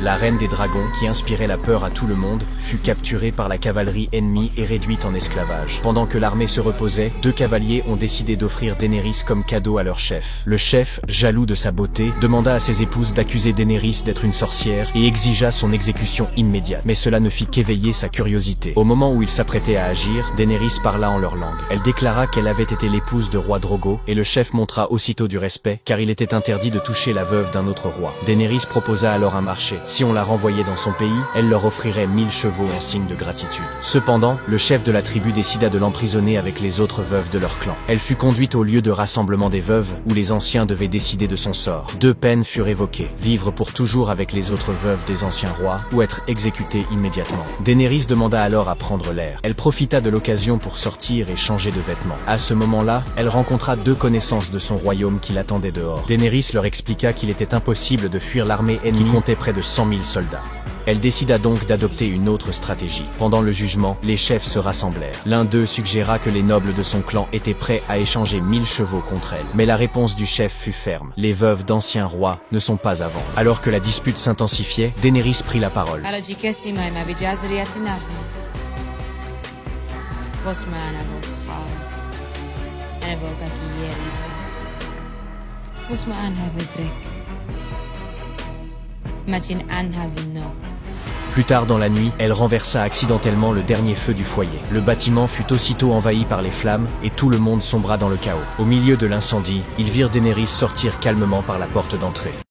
La reine des dragons, qui inspirait la peur à tout le monde, fut capturée par la cavalerie ennemie et réduite en esclavage. Pendant que l'armée se reposait, 2 cavaliers ont décidé d'offrir Daenerys comme cadeau à leur chef. Le chef, jaloux de sa beauté, demanda à ses épouses d'accuser Daenerys d'être une sorcière et exigea son exécution immédiate. Mais cela ne fit qu'éveiller sa curiosité. Au moment où ils s'apprêtaient à agir, Daenerys parla en leur langue. Elle déclara qu'elle avait été l'épouse de roi Drogo, et le chef montra aussitôt du respect, car il était interdit de toucher la veuve d'un autre roi. Daenerys proposa alors un marché. Si on la renvoyait dans son pays, elle leur offrirait 1000 chevaux en signe de gratitude. Cependant, le chef de la tribu décida de l'emprisonner avec les autres veuves de leur clan. Elle fut conduite au lieu de rassemblement des veuves, où les anciens devaient décider de son sort. 2 peines furent évoquées: vivre pour toujours avec les autres veuves des anciens rois, ou être exécutée immédiatement. Daenerys demanda alors à prendre l'air. Elle profita de l'occasion pour sortir et changer de vêtements. À ce moment-là, elle rencontra 2 connaissances de son royaume qui l'attendaient dehors. Daenerys leur expliqua qu'il était impossible de fuir l'armée ennemie qui comptait près de 100 000 soldats. Elle décida donc d'adopter une autre stratégie. Pendant le jugement, les chefs se rassemblèrent. L'un d'eux suggéra que les nobles de son clan étaient prêts à échanger 1000 chevaux contre elle. Mais la réponse du chef fut ferme: les veuves d'anciens rois ne sont pas à vendre. Alors que la dispute s'intensifiait, Daenerys prit la parole. Plus tard dans la nuit, elle renversa accidentellement le dernier feu du foyer. Le bâtiment fut aussitôt envahi par les flammes et tout le monde sombra dans le chaos. Au milieu de l'incendie, ils virent Daenerys sortir calmement par la porte d'entrée.